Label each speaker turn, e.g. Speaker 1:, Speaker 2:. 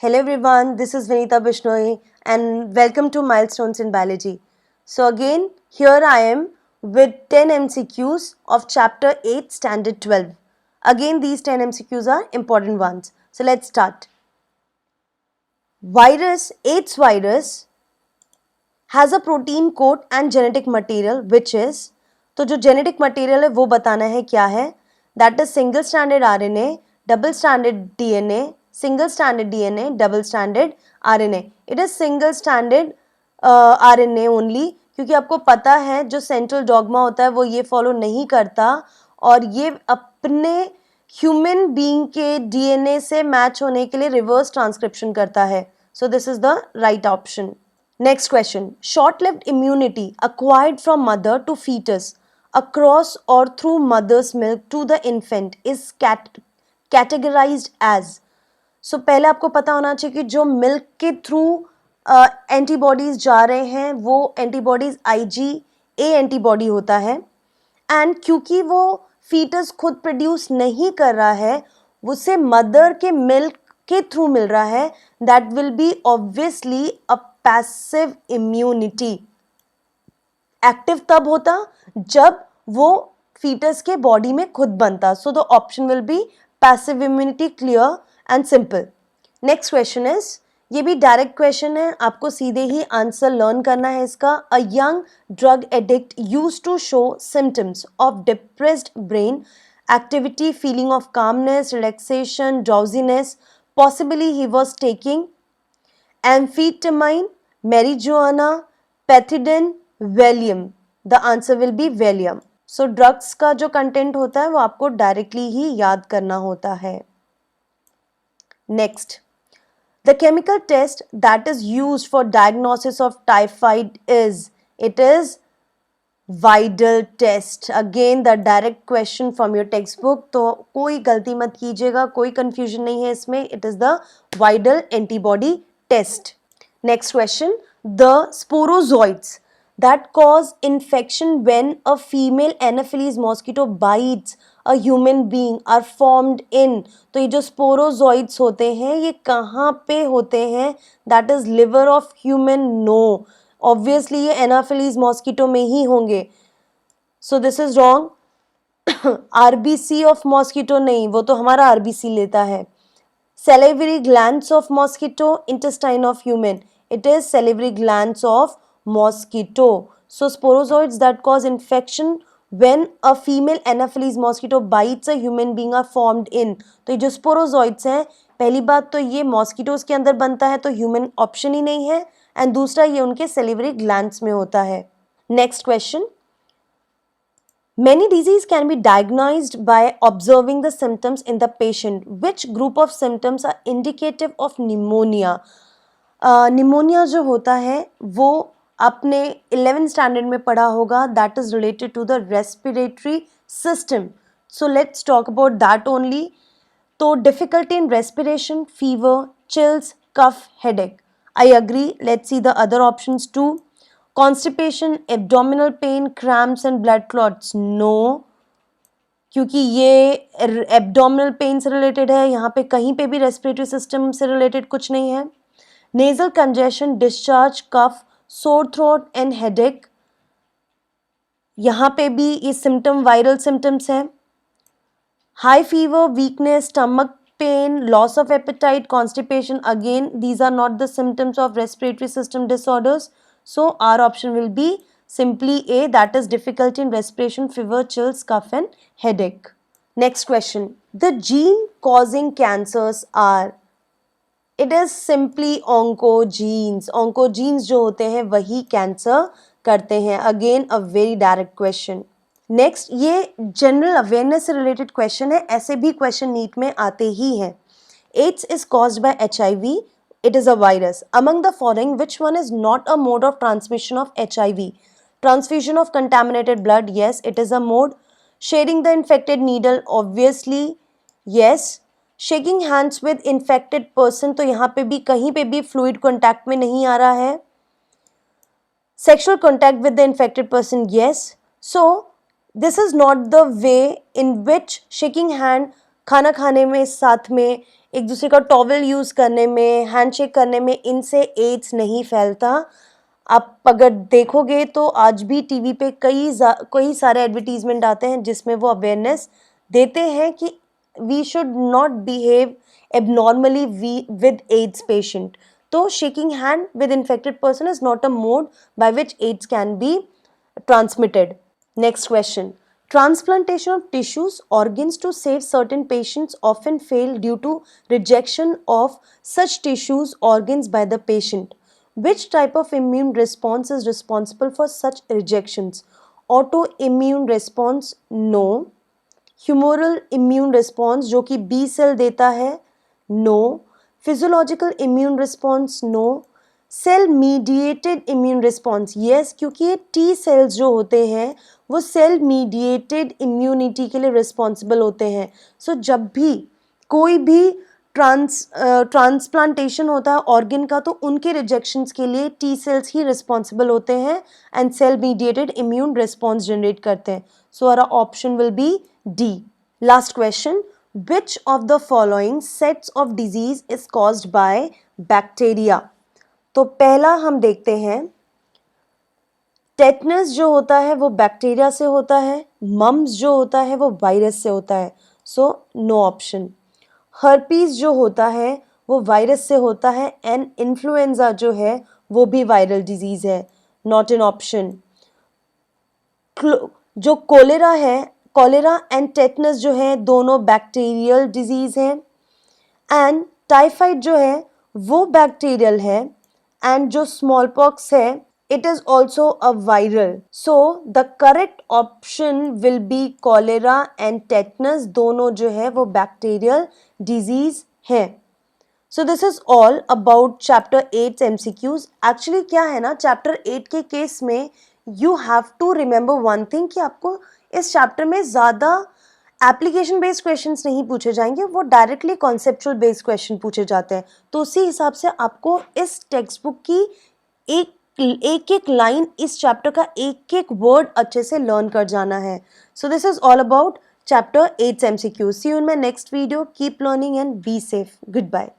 Speaker 1: Hello everyone, this is Vinita Bishnoi and welcome to Milestones in Biology. So again, here I am with 10 MCQs of chapter 8 standard 12. Again, these 10 MCQs are important ones. So let's start. AIDS virus has a protein coat and genetic material which is, तो जो genetic material है वो बताना है क्या है, that is single stranded RNA, double stranded DNA, single stranded DNA, double stranded RNA. It is single stranded RNA only, क्योंकि आपको पता है जो सेंट्रल डॉगमा होता है वो ये फॉलो नहीं करता और ये अपने ह्यूमन बीइंग के डीएनए से मैच होने के लिए रिवर्स ट्रांसक्रिप्शन करता है. So this is the right option. Next question. Short-lived immunity acquired from mother to fetus across or through mother's milk to the infant is categorized as. So पहले आपको पता होना चाहिए कि जो मिल्क के थ्रू एंटीबॉडीज जा रहे हैं वो एंटीबॉडीज IgA एंटीबॉडी होता है एंड क्योंकि वो फीटस खुद प्रोड्यूस नहीं कर रहा है उसे मदर के मिल्क के थ्रू मिल रहा है, that will be obviously a passive immunity. Active तब होता जब वो फीटस के बॉडी में खुद बनता. So the option will B passive immunity. Clear and simple. Next question is, ये भी डायरेक्ट क्वेश्चन है, आपको सीधे ही आंसर लर्न करना है इसका. A young drug addict used to show symptoms of depressed brain activity, feeling of calmness, relaxation, drowsiness. Possibly he was taking amphetamine, marijuana, pethidine, Valium. The answer will be Valium. So drugs का जो content होता है वो आपको directly ही याद करना होता है. Next, the chemical test that is used for diagnosis of typhoid is, it is Widal test. Again the direct question from your textbook, तो कोई गलती मत कीजिएगा, कोई कंफ्यूजन नहीं है इसमें. It is the Widal antibody test. Next question, the sporozoites that cause infection when a female anopheles mosquito bites a human being are formed in. तो ये जो स्पोरोजोइड्स होते हैं ये कहाँ पे होते हैं? That is liver of human. No, obviously ये एनाफिलीज मॉस्किटो में ही होंगे. So this is wrong. RBC of mosquito नहीं, वो तो हमारा आरबीसी लेता है. salivary glands of mosquito, intestine of human. It is salivary glands of mosquito. So sporozoids that cause infection when a female anopheles mosquito bites a human being are formed in. तो ये जो sporozoids हैं, पहली बात तो ये mosquitoes के अंदर बनता है तो human option ही नहीं है, एंड दूसरा ये उनके salivary glands में होता है. Next question. Many diseases can be diagnosed by observing the symptoms in the patient. Which group of symptoms are indicative of pneumonia? Pneumonia जो होता है वो आपने 11th स्टैंडर्ड में पढ़ा होगा. That is related to the respiratory system. So let's talk about that only. तो difficulty in respiration, fever, chills, cough, headache. I agree. Let's see the other options too. Constipation, abdominal pain, cramps and blood clots. No, क्योंकि ये abdominal pain से related है, यहाँ पे कहीं पे भी रेस्पिरेटरी सिस्टम से रिलेटेड कुछ नहीं है. Nasal congestion, discharge, cough, sore throat and headache, यहाँ पे भी ये सिम्टम वायरल सिम्टम्स हैं. High fever, weakness, stomach pain, loss of appetite, constipation, again these are not the symptoms of respiratory system disorders. So our option will be simply A, that is difficulty in respiration, fever, chills, cough and headache. Next question. The gene causing cancers are, it is simply oncogenes. Oncogenes जो होते हैं वही cancer करते हैं. Again a very direct question. Next, ये general awareness से related question है, ऐसे भी क्वेश्चन नीट में आते ही हैं. AIDS is caused by HIV. It is a virus. Among the following which one is not a mode of transmission of HIV? Transfusion of contaminated blood, yes it is a mode. Sharing the infected needle, obviously yes. Shaking hands with infected person, तो यहाँ पे भी कहीं पे भी fluid contact में नहीं आ रहा है. Sexual contact with the infected person, yes. So this is not the way in which shaking hand, खाना खाने में साथ में एक दूसरे का टॉवल यूज़ करने में, हैंडशेक करने में, इनसे एड्स नहीं फैलता। आप अगर देखोगे तो आज भी टीवी पे कई सारे एडवर्टीजमेंट आते हैं जिसमें वो अवेयरनेस देते हैं कि we should not behave abnormally with AIDS patient. तो shaking hand with infected person is not a mode by which AIDS can be transmitted. Next question. Transplantation of tissues, organs to save certain patients often fail due to rejection of such tissues, organs by the patient. Which type of immune response is responsible for such rejections? Autoimmune response, no. Humoral immune response जो कि B cell देता है, no. Physiological immune response no. Cell mediated immune response yes, क्योंकि ये T cells जो होते हैं वो सेल मीडिएटेड इम्यूनिटी के लिए रिस्पॉन्सिबल होते हैं. सो जब भी कोई भी ट्रांसप्लांटेशन होता है ऑर्गन का तो उनके रिजेक्शंस के लिए टी सेल्स ही रिस्पॉन्सिबल होते हैं and cell mediated immune response generate करते हैं. सो हमारा option will be D. Last question. Which of the following sets of disease is caused by bacteria? तो पहला हम देखते हैं, टेटनस जो होता है वो बैक्टीरिया से होता है, मम्स जो होता है वो वायरस से होता है. So no option. हर्पीज जो होता है वो वायरस से होता है एंड इन्फ्लुएंजा जो है वो भी वायरल डिजीज है. Not an option. जो कोलेरा है, कॉलेरा एंड टेटनस जो है दोनों बैक्टीरियल डिजीज हैं एंड टाइफाइड जो है वो बैक्टीरियल है एंड जो स्मॉल पॉक्स है it is also a viral. So the correct option will B cholera and tetanus, दोनों जो है वो बैक्टीरियल डिजीज है. So this is all about chapter 8 MCQs. Actually क्या है ना, चैप्टर 8 के केस में you have to remember one thing कि आपको इस चैप्टर में ज़्यादा एप्लीकेशन बेस्ड क्वेश्चंस नहीं पूछे जाएंगे, वो डायरेक्टली कॉन्सेप्चुअल बेस्ड क्वेश्चन पूछे जाते हैं. तो उसी हिसाब से आपको इस टेक्स्ट बुक की एक एक लाइन, इस चैप्टर का एक एक वर्ड अच्छे से लर्न कर जाना है. So this is all about chapter 8 MCQ. See you in my next video. Keep learning and be safe. Good bye.